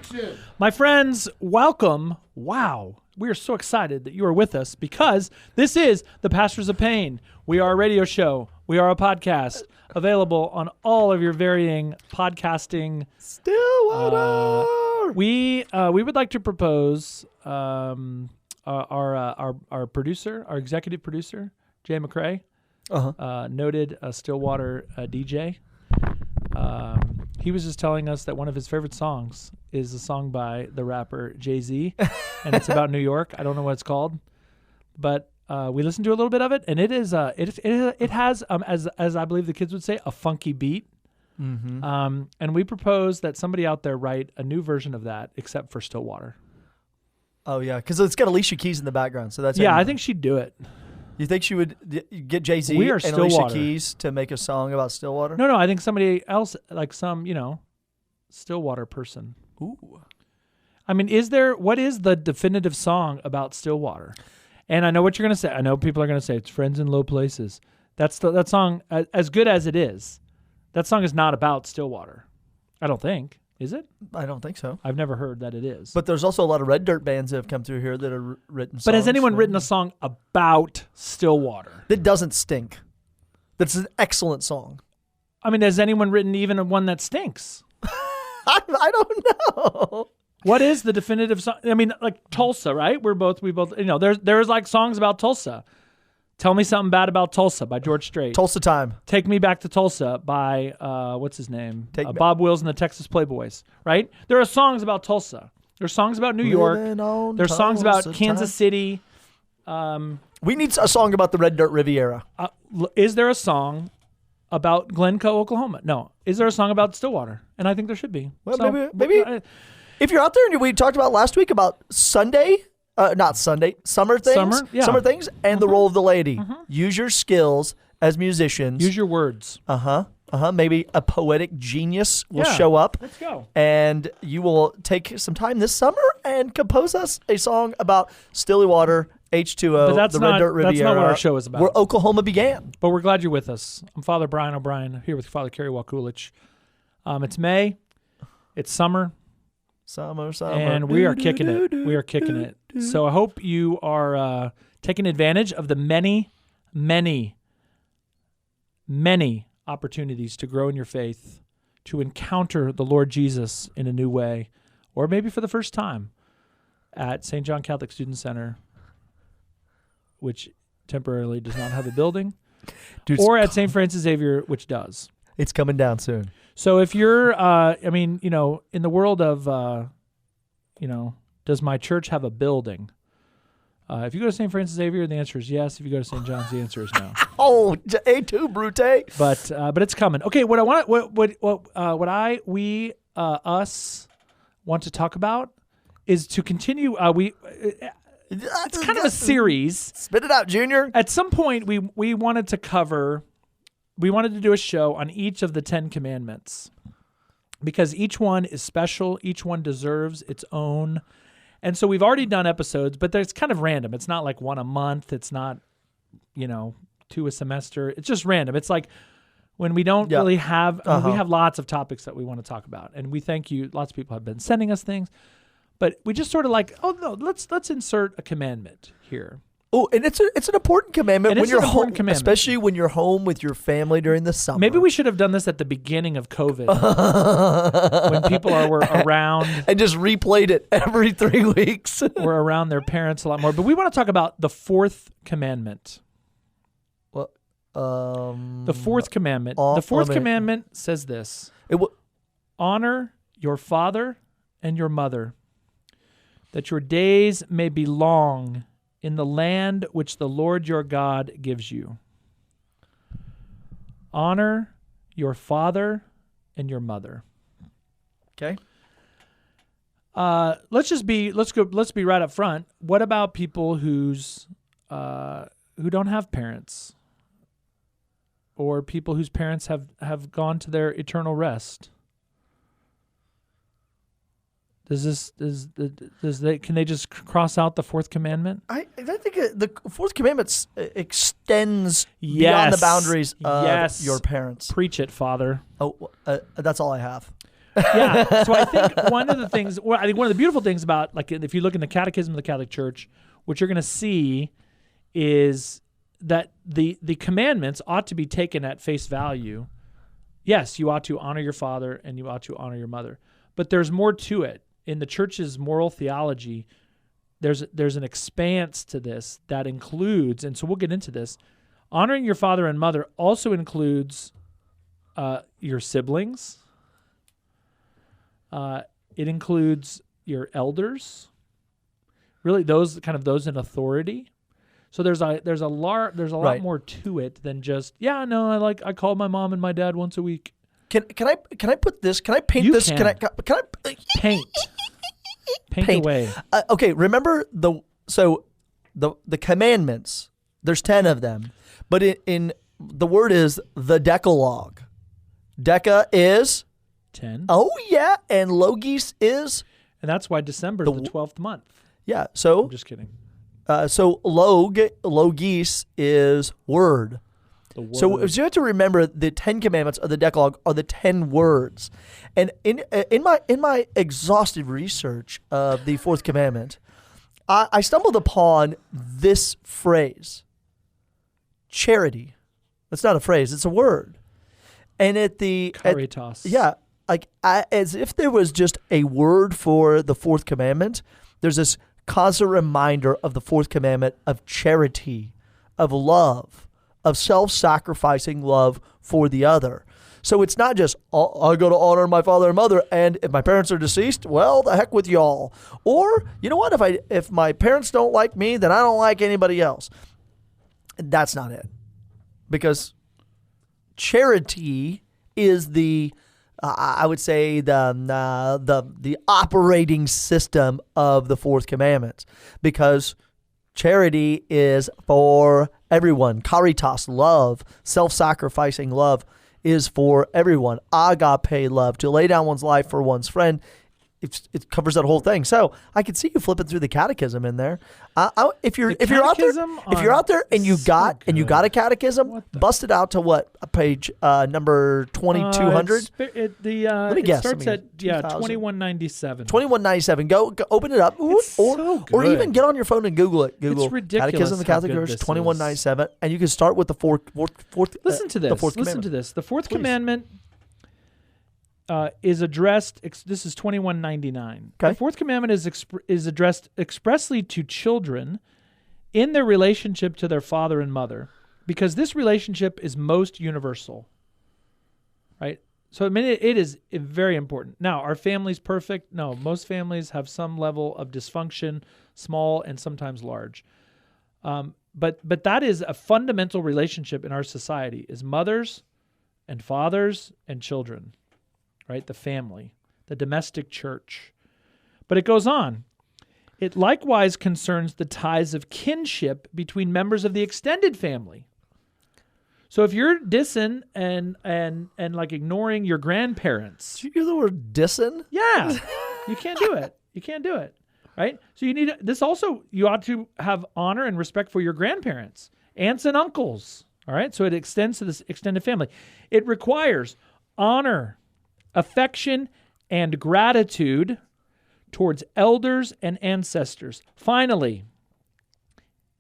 Action! My friends, welcome. Wow. We are so excited that you are with us because this is The Pastors of Pain. We are a radio show. We are a podcast available on all of your varying podcasting. Stillwater! We would like to propose our producer, our executive producer, Jay McCrae, noted Stillwater DJ. He was just telling us that one of his favorite songs is a song by the rapper Jay-Z, and it's about New York. I don't know what it's called, but we listened to a little bit of it, and it is it has as I believe the kids would say, a funky beat. Mm-hmm. And we propose that somebody out there write a new version of that, except for Stillwater. Oh yeah, because it's got Alicia Keys in the background, so that's I think she'd do it. You think she would get Jay-Z We are and Stillwater. Alicia Keys to make a song about Stillwater? No, I think somebody else, like some, Stillwater person. Ooh. I mean, what is the definitive song about Stillwater? And I know what you're going to say. I know people are going to say it's Friends in Low Places. That song, as good as it is, that song is not about Stillwater. I don't think. Is it? I don't think so. I've never heard that it is. But there's also a lot of red dirt bands that have come through here that are written songs. But has anyone written a song about Stillwater? That doesn't stink. That's an excellent song. I mean, has anyone written even one that stinks? I don't know. What is the definitive song? I mean, like Tulsa, right? We both, there's like songs about Tulsa. Tell Me Something Bad About Tulsa by George Strait. Tulsa Time. Take Me Back to Tulsa by, what's his name? Bob Wills and the Texas Playboys, right? There are songs about Tulsa. There's songs about New York. There's songs about Kansas City. We need a song about the Red Dirt Riviera. Is there a song about Glencoe, Oklahoma? No. Is there a song about Stillwater? And I think there should be. Well, maybe if you're out there and we talked about last week about Sunday, not Sunday, summer things, summer things, and the role of the lady. Use your skills as musicians. Use your words. Maybe a poetic genius will show up. Let's go. And you will take some time this summer and compose us a song about Stillwater, H2O, but the Red Dirt Riviera. That's not what our show is about. Where Oklahoma began. But we're glad you're with us. I'm Father Brian O'Brien, here with Father Kerry Wakulich. It's May. It's summer. Summer. And we are kicking it. We are kicking it. So I hope you are taking advantage of the many, many, many opportunities to grow in your faith, to encounter the Lord Jesus in a new way, or maybe for the first time at St. John Catholic Student Center, which temporarily does not have a building, or at St. Francis Xavier, which does. It's coming down soon. So if you're, in the world of, does my church have a building? If you go to St. Francis Xavier, the answer is yes. If you go to St. John's, the answer is no. Oh, A2, Brute. But it's coming. Okay, what I want, us want to talk about is to continue. It's kind of a series. Spit it out, Junior. At some point, we wanted to do a show on each of the 10 commandments because each one is special. Each one deserves its own. And so we've already done episodes, but it's kind of random. It's not like one a month. It's not, 2 a semester. It's just random. It's like when we don't really have, we have lots of topics that we want to talk about. And we thank you. Lots of people have been sending us things, but we just sort of like, oh no, let's insert a commandment here. Oh, and it's an important commandment when you're home, commandment. Especially when you're home with your family during the summer. Maybe we should have done this at the beginning of COVID when people were around. And just replayed it every 3 weeks. We're around their parents a lot more. But we want to talk about the fourth commandment. Well, the fourth commandment. The fourth commandment says this. Honor your father and your mother, that your days may be long in the land which the Lord your God gives you. Honor your father and your mother. Okay. Let's be right up front. What about people who don't have parents, or people whose parents have gone to their eternal rest? Can they just cross out the fourth commandment? I think the fourth commandment extends beyond the boundaries of your parents. Preach it, Father. Oh, that's all I have. Yeah. So I think one of the beautiful things about, like, if you look in the Catechism of the Catholic Church, what you're going to see is that the commandments ought to be taken at face value. Yes, you ought to honor your father and you ought to honor your mother. But there's more to it. In the church's moral theology, there's an expanse to this that includes, and so we'll get into this, honoring your father and mother also includes your siblings. It includes your elders, really those in authority. So there's a lot more to it than just I call my mom and my dad once a week. Can I put this? Can I paint this? Can I paint away? Okay, remember the commandments. There's 10 of them, but in the word is the Decalogue. Deca is 10. Oh yeah, and logis is, and that's why December is the 12th month. Yeah. So I'm just kidding. So logis is word. So you have to remember the 10 commandments of the Decalogue are the 10 words. And in my exhaustive research of the fourth commandment, I stumbled upon this phrase. Charity. That's not a phrase, it's a word. And Caritas. As if there was just a word for the fourth commandment, there's this constant reminder of the fourth commandment of charity, of love, of self-sacrificing love for the other. So it's not just, I got to honor my father and mother, and if my parents are deceased, well, the heck with y'all. Or, you know what, if my parents don't like me, then I don't like anybody else. That's not it. Because charity is I would say the operating system of the fourth commandment, because charity is for everyone. Caritas, love, self-sacrificing love, is for everyone. Agape love, to lay down one's life for one's friend. It covers that whole thing. So I could see you flipping through the catechism in there. If you're out there and you got a catechism, bust it out to what page number 2200. Let me guess. It starts at 2197. 2197. Go open it up, or even get on your phone and Google it. Google it's ridiculous. Catechism of the Catholic Church 2197, and you can start with the fourth. Listen to this. Listen to this. The fourth commandment is addressed. This is 2199. Okay. The fourth commandment is addressed expressly to children in their relationship to their father and mother, because this relationship is most universal. Right. So it is very important. Now, are families perfect? No. Most families have some level of dysfunction, small and sometimes large. But that is a fundamental relationship in our society: is mothers and fathers and children. Right? The family, the domestic church. But it goes on. It likewise concerns the ties of kinship between members of the extended family. So if you're dissing and like ignoring your grandparents. Did you use the word dissing? Yeah. You can't do it. You can't do it. Right? So you ought to have honor and respect for your grandparents, aunts and uncles. All right? So it extends to this extended family. It requires honor, affection, and gratitude towards elders and ancestors. Finally,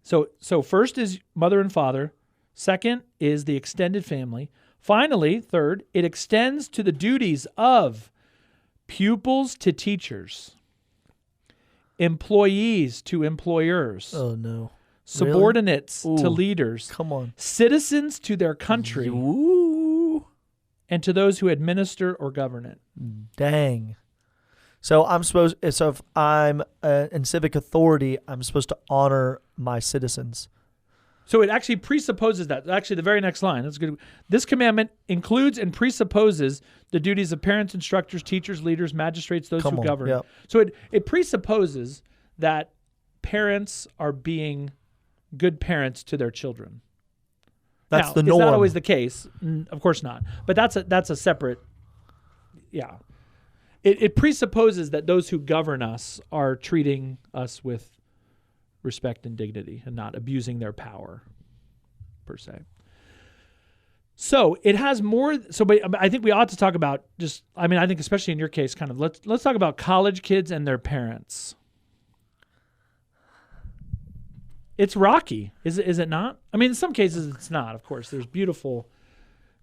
so first is mother and father. Second is the extended family. Finally, third, it extends to the duties of pupils to teachers, employees to employers. Oh, no. Subordinates really? to leaders. Come on. Citizens to their country. Ooh. And to those who administer or govern it. Dang. So if I'm in civic authority, I'm supposed to honor my citizens. So it actually presupposes that. Actually, the very next line. That's good. This commandment includes and presupposes the duties of parents, instructors, teachers, leaders, magistrates, those who govern. Yep. So it presupposes that parents are being good parents to their children. That's the norm. Is that always the case? Of course not. But that's a separate, yeah. It presupposes that those who govern us are treating us with respect and dignity and not abusing their power, per se. So it has more. So, but I think we ought to talk about just. I mean, I think especially in your case, kind of let's talk about college kids and their parents. It's rocky, is it not? I mean, in some cases it's not. Of course, there's beautiful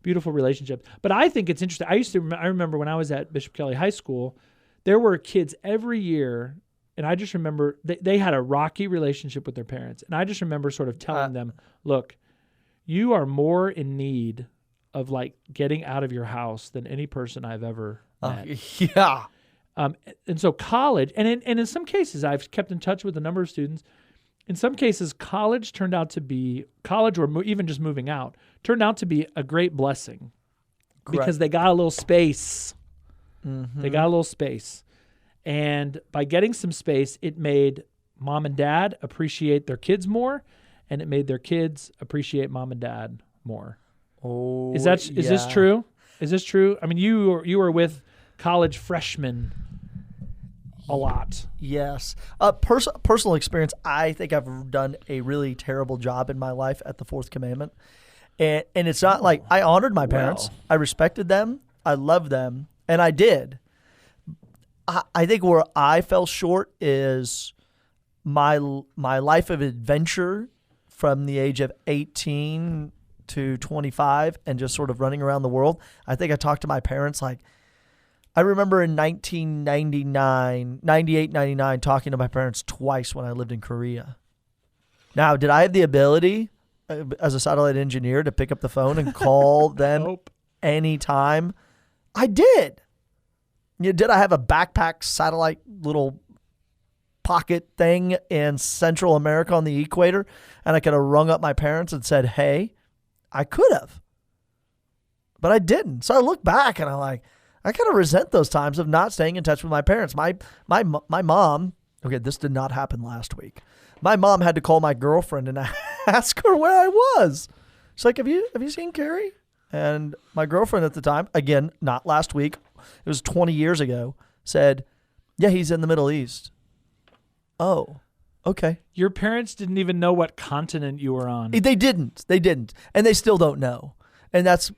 relationships. But I think it's interesting. I remember when I was at Bishop Kelly High School, there were kids every year, and I just remember they had a rocky relationship with their parents, and I just remember sort of telling them, "Look, you are more in need of like getting out of your house than any person I've ever met." Yeah. And so college, and in some cases, I've kept in touch with a number of students. In some cases, college or even just moving out, turned out to be a great blessing. Correct. Because they got a little space. Mm-hmm. They got a little space. And by getting some space, it made mom and dad appreciate their kids more, and it made their kids appreciate mom and dad more. Oh, is this true? Is this true? I mean, you were with college freshmen a lot. Yes. Personal experience, I think I've done a really terrible job in my life at the Fourth Commandment. And it's not like I honored my parents. I respected them. I loved them. And I did. I think where I fell short is my life of adventure from the age of 18 to 25 and just sort of running around the world. I think I talked to my parents like, I remember in 98, 99, talking to my parents twice when I lived in Korea. Now, did I have the ability as a satellite engineer to pick up the phone and call them anytime? I did. Did I have a backpack satellite little pocket thing in Central America on the equator and I could have rung up my parents and said, hey, I could have. But I didn't. So I look back and I'm like, I kind of resent those times of not staying in touch with my parents. My mom, okay, this did not happen last week. My mom had to call my girlfriend and ask her where I was. She's like, have you seen Kerry? And my girlfriend at the time, again, not last week, it was 20 years ago, said, yeah, he's in the Middle East. Oh, okay. Your parents didn't even know what continent you were on. They didn't. And they still don't know. And that's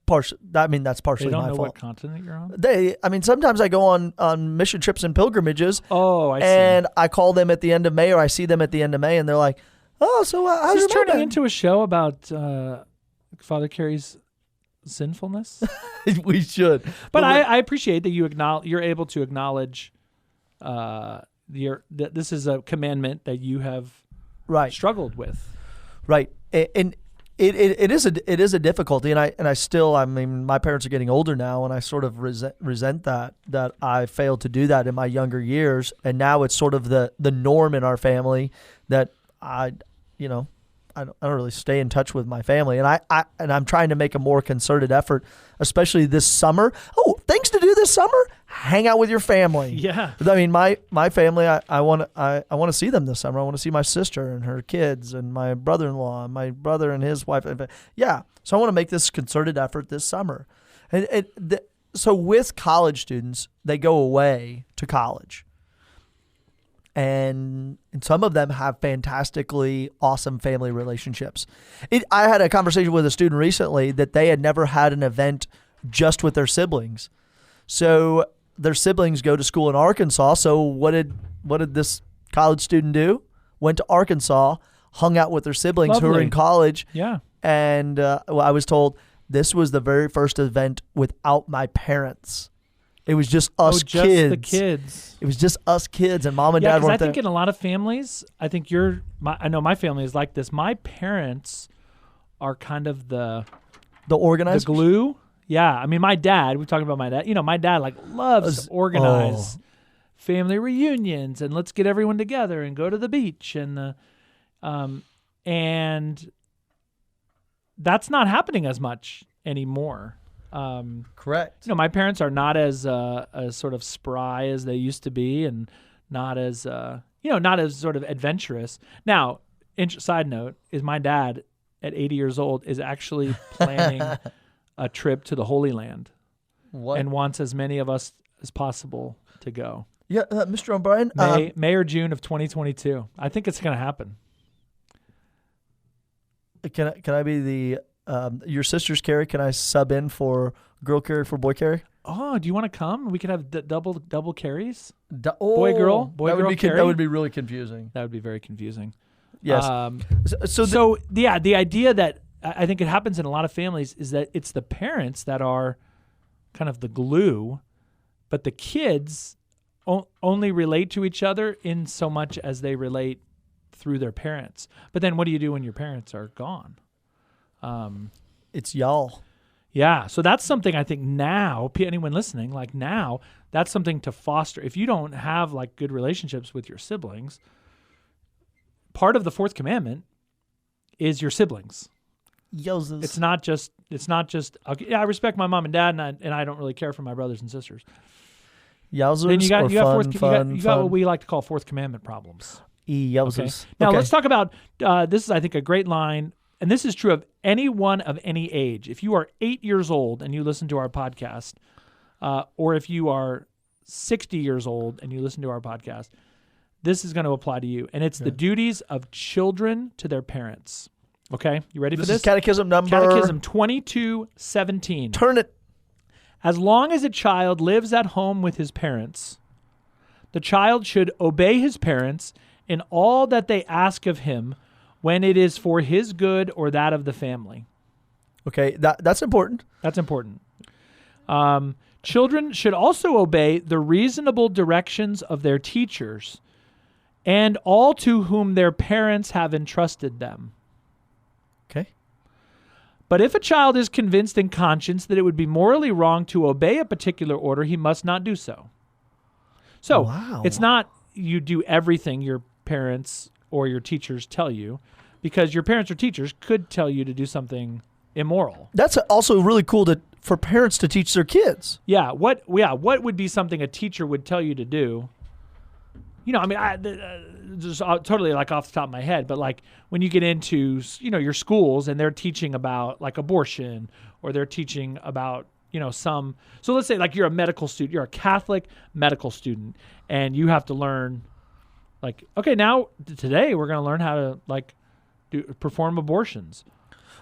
partially my fault. They don't know what continent you're on? Sometimes I go on mission trips and pilgrimages. Oh, I see. And I call them at the end of May or I see them at the end of May and they're like, oh, so how's your turning into a show about Father Kerry's sinfulness? We should. But I appreciate that you're able to acknowledge that this is a commandment that you have struggled with. Right. And It is a difficulty, and I still, my parents are getting older now, and I sort of resent that I failed to do that in my younger years, and now it's sort of the norm in our family that I don't really stay in touch with my family, and I'm trying to make a more concerted effort, especially this summer. Oh, things to do this summer: hang out with your family. Yeah, I mean, my family, I want to see them this summer. I want to see my sister and her kids, and my brother-in-law, and my brother and his wife. Yeah, so I want to make this concerted effort this summer, so with college students, they go away to college. And some of them have fantastically awesome family relationships. I had a conversation with a student recently that they had never had an event just with their siblings. So their siblings go to school in Arkansas. So what did this college student do? Went to Arkansas, hung out with their siblings who were in college. Yeah. And I was told this was the very first event without my parents. It was just us kids. The kids. It was just us kids, and mom and dad weren't there. I think in a lot of families, I know my family is like this. My parents are kind of the organizers? The glue. Yeah. I mean, my dad, we're talking about my dad. My dad loves to organize family reunions and let's get everyone together and go to the beach and that's not happening as much anymore. Correct. My parents are not as sort of spry as they used to be, and not as sort of adventurous. Now, side note is my dad at 80 years old is actually planning a trip to the Holy Land, and wants as many of us as possible to go. Yeah, Mr. O'Brien. May or June of 2022. I think it's going to happen. Can I be Your sisters, Kerry, can I sub in for girl Kerry for boy Kerry? Oh, do you want to come? We could have double carries. Boy, girl Kerry. That would be really confusing. That would be very confusing. Yes. So the idea that I think it happens in a lot of families is that it's the parents that are kind of the glue, but the kids only relate to each other in so much as they relate through their parents. But then what do you do when your parents are gone? It's y'all. Yeah, so that's something I think now, anyone listening, like now, that's something to foster. If you don't have like good relationships with your siblings, part of the fourth commandment is your siblings. Yoses. It's not just okay, yeah, I respect my mom and dad, and I don't really care for my brothers and sisters. Yowzers. Then you got fun. what we like to call fourth commandment problems. Yowzers. Okay? Now Okay. let's talk about this is, I think, a great line. And this is true of anyone of any age. If you are 8 years old and you listen to our podcast, or if you are 60 years old and you listen to our podcast, this is going to apply to you. And it's the duties of children to their parents. Okay? You ready for this? This is catechism number... Catechism 2217. Turn it. As long as a child lives at home with his parents, the child should obey his parents in all that they ask of him when it is for his good or that of the family. Okay, that's important. That's important. Children should also obey the reasonable directions of their teachers and all to whom their parents have entrusted them. Okay. But if a child is convinced in conscience that it would be morally wrong to obey a particular order, he must not do so. So It's not you do everything your parents or your teachers tell you, because your parents or teachers could tell you to do something immoral. That's also really cool for parents to teach their kids. Yeah. What would be something a teacher would tell you to do? You know, I mean, just totally like off the top of my head, but like when you get into, your schools and they're teaching about like abortion, or they're teaching about, so let's say like you're a medical student, you're a Catholic medical student, and you have to learn like, okay, now today we're going to learn how to perform abortions.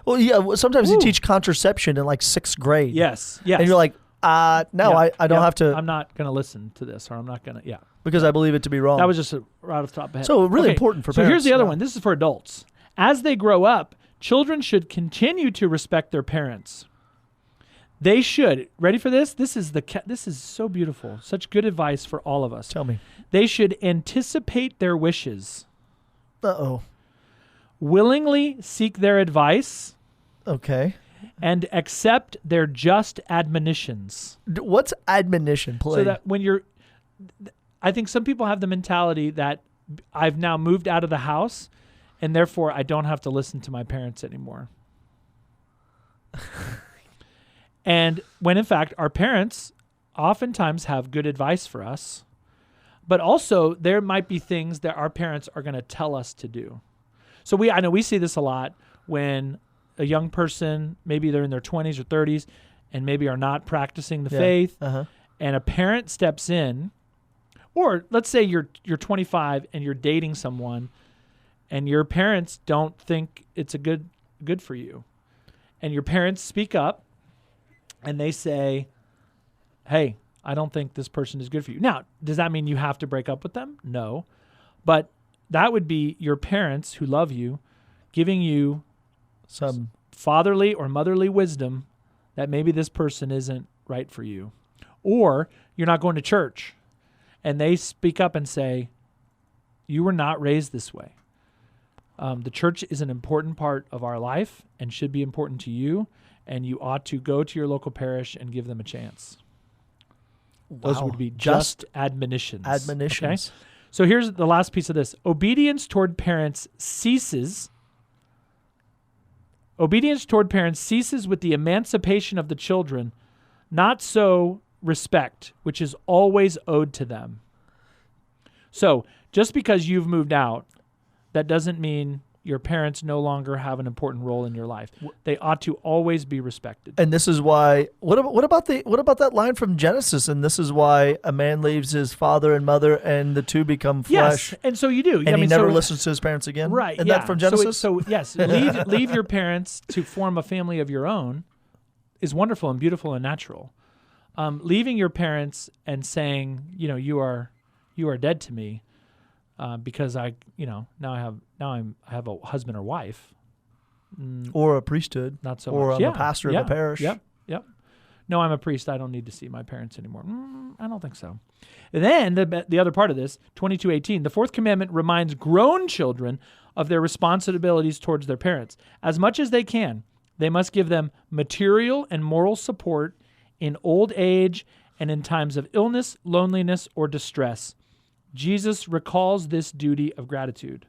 Well, yeah, sometimes they teach contraception in like 6th grade. Yes. And you're like, I don't have to. I'm not going to listen to this, or I'm not going to, Because I believe it to be wrong. That was just right off the top of my head. So really important for parents. So here's the other one. This is for adults. As they grow up, children should continue to respect their parents. They should, ready for this? This is so beautiful. Such good advice for all of us. Tell me. They should anticipate their wishes. Uh-oh. Willingly seek their advice. Okay. And accept their just admonitions. What's admonition, please? So that I think some people have the mentality that I've now moved out of the house, and therefore I don't have to listen to my parents anymore. And when in fact our parents oftentimes have good advice for us, but also there might be things that our parents are going to tell us to do. So I know we see this a lot when a young person, maybe they're in their 20s or 30s, and maybe are not practicing the faith, and a parent steps in, or let's say you're 25 and you're dating someone, and your parents don't think it's a good for you, and your parents speak up, and they say, "Hey, I don't think this person is good for you." Now, does that mean you have to break up with them? No, but that would be your parents who love you, giving you some fatherly or motherly wisdom that maybe this person isn't right for you. Or you're not going to church and they speak up and say, you were not raised this way. The church is an important part of our life and should be important to you, and you ought to go to your local parish and give them a chance. Wow. Those would be just admonitions. Admonitions. Okay? So here's the last piece of this. Obedience toward parents ceases with the emancipation of the children, not so respect, which is always owed to them. So just because you've moved out, that doesn't mean your parents no longer have an important role in your life. They ought to always be respected. And this is why. What about that line from Genesis? And this is why a man leaves his father and mother, and the two become flesh. Yes, and so you do. And he never listens to his parents again. Right? Isn't that from Genesis? So yes, leave your parents to form a family of your own is wonderful and beautiful and natural. Leaving your parents and saying, you are dead to me, because I have a husband or wife, or a priesthood, not so or much. I'm a pastor of the parish. Yep. No, I'm a priest. I don't need to see my parents anymore. I don't think so. And then the other part of this, 22:18, the fourth commandment reminds grown children of their responsibilities towards their parents. As much as they can, they must give them material and moral support in old age and in times of illness, loneliness, or distress. Jesus recalls this duty of gratitude.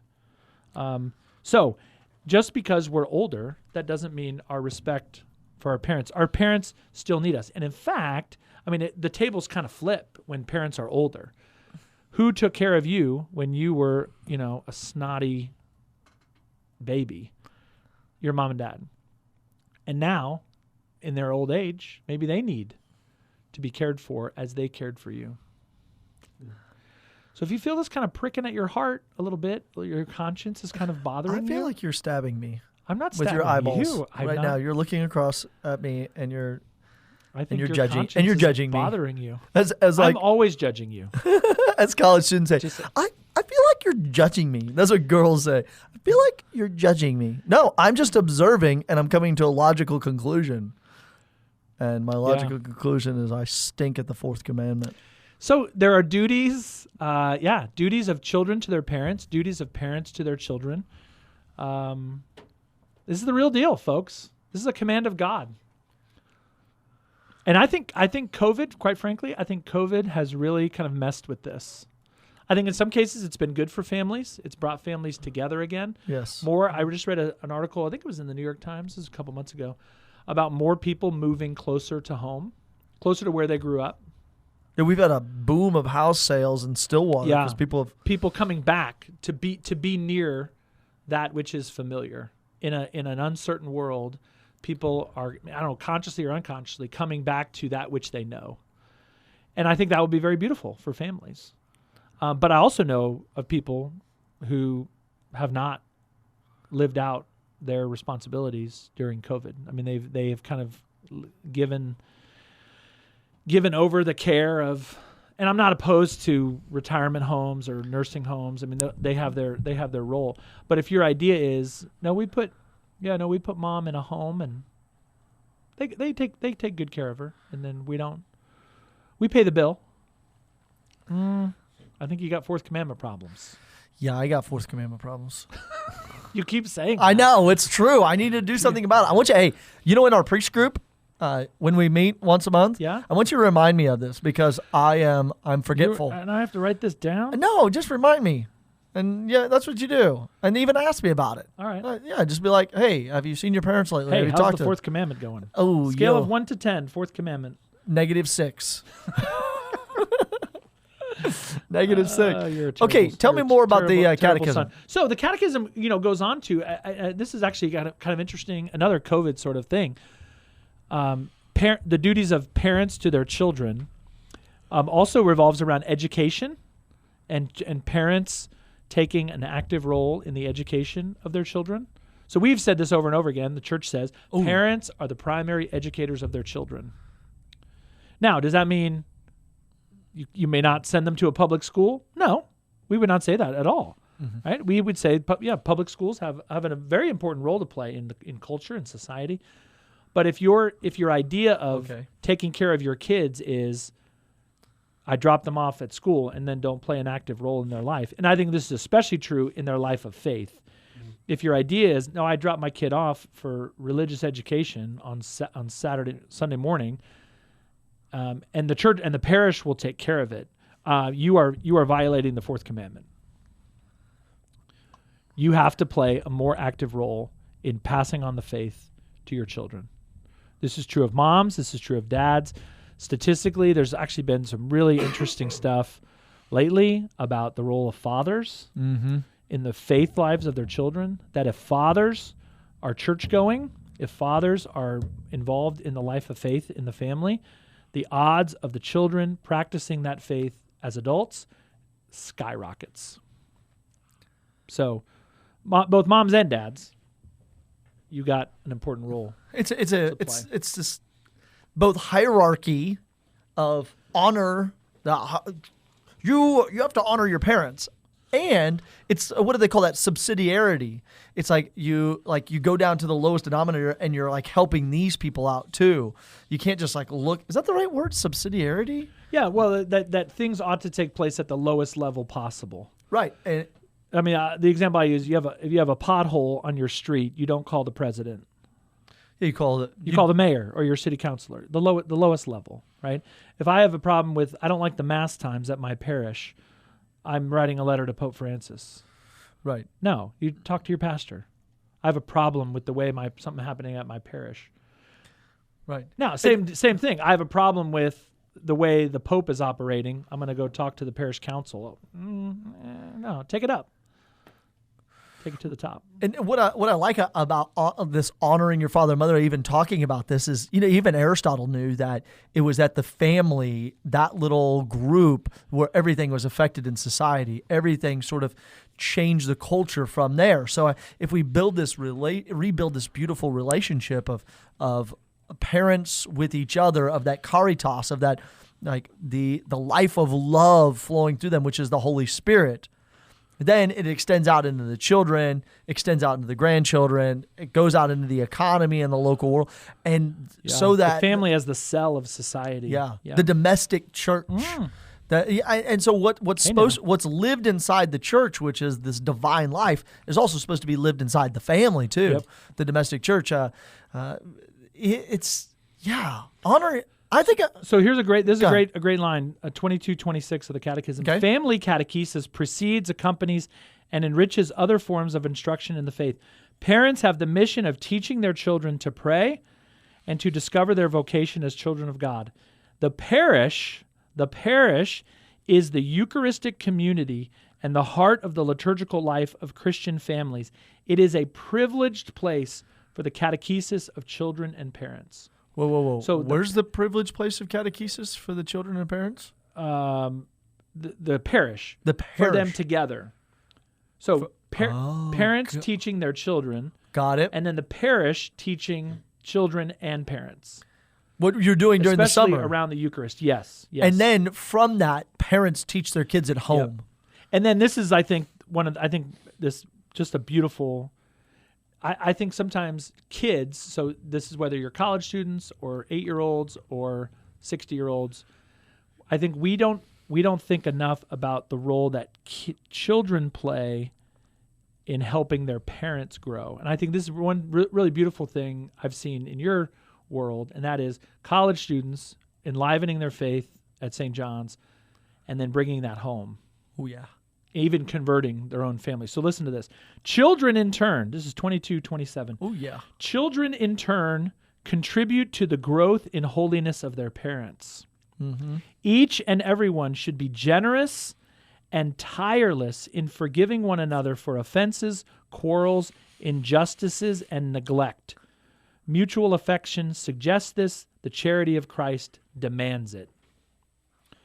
So just because we're older, that doesn't mean our respect for our parents. Our parents still need us. And in fact, the tables kind of flip when parents are older. Who took care of you when you were, a snotty baby? Your mom and dad. And now, in their old age, maybe they need to be cared for as they cared for you. So if you feel this kind of pricking at your heart a little bit, your conscience is kind of bothering you. I feel like you're stabbing me. I'm not stabbing with your eyeballs you. right now. You're looking across at me, and you're your judging. And you're judging me. Bothering you. As I'm always judging you. As college students say, I feel like you're judging me. That's what girls say. I feel like you're judging me. No, I'm just observing, and I'm coming to a logical conclusion. And my logical conclusion is I stink at the fourth commandment. So there are duties, duties of children to their parents, duties of parents to their children. This is the real deal, folks. This is a command of God. And I think COVID, quite frankly, COVID has really kind of messed with this. I think in some cases it's been good for families. It's brought families together again. Yes. I just read an article, I think it was in the New York Times, this was a couple months ago, about more people moving closer to home, closer to where they grew up. Yeah, we've had a boom of house sales in Stillwater because people coming back to be near that which is familiar. In an uncertain world, people are, consciously or unconsciously coming back to that which they know. And I think that would be very beautiful for families. But I also know of people who have not lived out their responsibilities during COVID. They have kind of given over the care of, and I'm not opposed to retirement homes or nursing homes. They have their role. But if your idea is we put mom in a home and they take good care of her, and then we pay the bill. I think you got fourth commandment problems. Yeah, I got fourth commandment problems. You keep saying I that. know, it's true. I need to do something about it. I want you, in our preach group, when we meet once a month, I want you to remind me of this because I'm forgetful. And I have to write this down? No, just remind me. And that's what you do. And even ask me about it. All right. Just be like, hey, have you seen your parents lately? Hey, have you how's talked the to fourth commandment going? Oh, Scale of 1 to 10, fourth commandment. -6. -6. Okay, tell me you're more about the terrible catechism. son. So the catechism, goes on to, this is actually kind of interesting, another COVID sort of thing. The duties of parents to their children also revolves around education and parents taking an active role in the education of their children. So we've said this over and over again. The church says parents are the primary educators of their children. Now, does that mean you may not send them to a public school? No, we would not say that at all. Mm-hmm. Right? We would say, public schools have a very important role to play in culture and society. But if your idea of taking care of your kids is, I drop them off at school and then don't play an active role in their life, and I think this is especially true in their life of faith. Mm-hmm. If your idea is, no, I drop my kid off for religious education on Sunday morning, and the church and the parish will take care of it, you are violating the fourth commandment. You have to play a more active role in passing on the faith to your children. This is true of moms. This is true of dads. Statistically, there's actually been some really interesting stuff lately about the role of fathers in the faith lives of their children, that if fathers are church-going, if fathers are involved in the life of faith in the family, the odds of the children practicing that faith as adults skyrockets. So both moms and dads, you got an important role. It's this both hierarchy of honor. You have to honor your parents, and it's what do they call that? Subsidiarity. It's like you go down to the lowest denominator, and you're like helping these people out too. You can't just like look. Is that the right word? Subsidiarity? Yeah. Well, that things ought to take place at the lowest level possible. Right. And I mean, the example I use: if you have a pothole on your street, you don't call the president. you call it. You call the mayor or your city councilor, the lowest level, right? If I have a problem with, I don't like the mass times at my parish, I'm writing a letter to Pope Francis. Right. No, you talk to your pastor. I have a problem with the way something happening at my parish. Right. Now, same thing. I have a problem with the way the Pope is operating. I'm going to go talk to the parish council. No, take it up. Take it to the top. And what I like about this honoring your father and mother, even talking about this, is, even Aristotle knew that it was at the family, that little group, where everything was affected in society. Everything sort of changed the culture from there. So if we rebuild this beautiful relationship of parents with each other, of that caritas, of that, like the life of love flowing through them, which is the Holy Spirit, then it extends out into the children, extends out into the grandchildren, it goes out into the economy and the local world. And so that the family as the cell of society. Yeah. The domestic church. And so what's lived inside the church, which is this divine life, is also supposed to be lived inside the family too. Yep. The domestic church. Honor. I think. So here's a great line, 2226 of the Catechism. Okay. Family catechesis precedes, accompanies, and enriches other forms of instruction in the faith. Parents have the mission of teaching their children to pray and to discover their vocation as children of God. The parish is the Eucharistic community and the heart of the liturgical life of Christian families. It is a privileged place for the catechesis of children and parents. Whoa. So where's the privileged place of catechesis for the children and parents? The parish. The parish. For them together. So parents teaching their children. Got it. And then the parish teaching children and parents. What you're doing during the summer. Especially around the Eucharist, yes. And then from that, parents teach their kids at home. Yep. And then this is, I think, this just a beautiful... I think sometimes kids, so this is whether you're college students or 8-year-olds or 60-year-olds, I think we don't think enough about the role that children play in helping their parents grow. And I think this is one really beautiful thing I've seen in your world, and that is college students enlivening their faith at St. John's and then bringing that home. Oh, yeah. Even converting their own family. So listen to this. Children in turn, this is 2227. Oh, yeah. Children in turn contribute to the growth in holiness of their parents. Mm-hmm. Each and everyone should be generous and tireless in forgiving one another for offenses, quarrels, injustices, and neglect. Mutual affection suggests this. The charity of Christ demands it.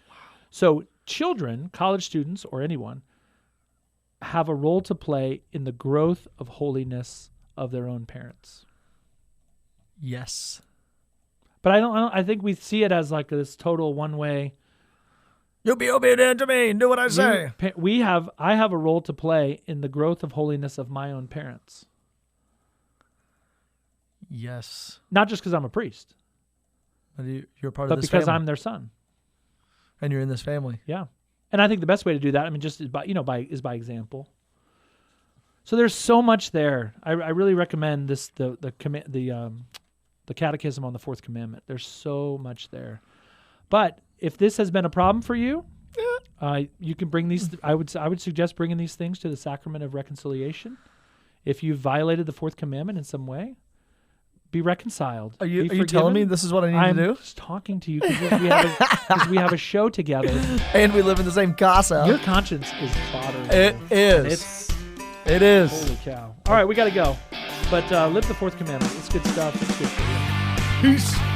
Wow. So children, college students, or anyone, have a role to play in the growth of holiness of their own parents. Yes. But I think we see it as like this total one-way. You'll be obedient to me and do what I say. I have a role to play in the growth of holiness of my own parents. Yes. Not just because I'm a priest. But you're part of this because family. I'm their son. And you're in this family. Yeah. And I think the best way to do that, just is by example. So there's so much there. I really recommend this the Catechism on the Fourth Commandment. There's so much there. But if this has been a problem for you, you can bring these. I would suggest bringing these things to the sacrament of reconciliation. If you've violated the Fourth Commandment in some way, be reconciled. Are you telling me this is what I need to do? I'm just talking to you because we have a show together. And we live in the same casa. Your conscience is bothering. It is. It is. Holy cow. All right, we got to go. But live the fourth commandment. It's good stuff. It's good for you. Peace.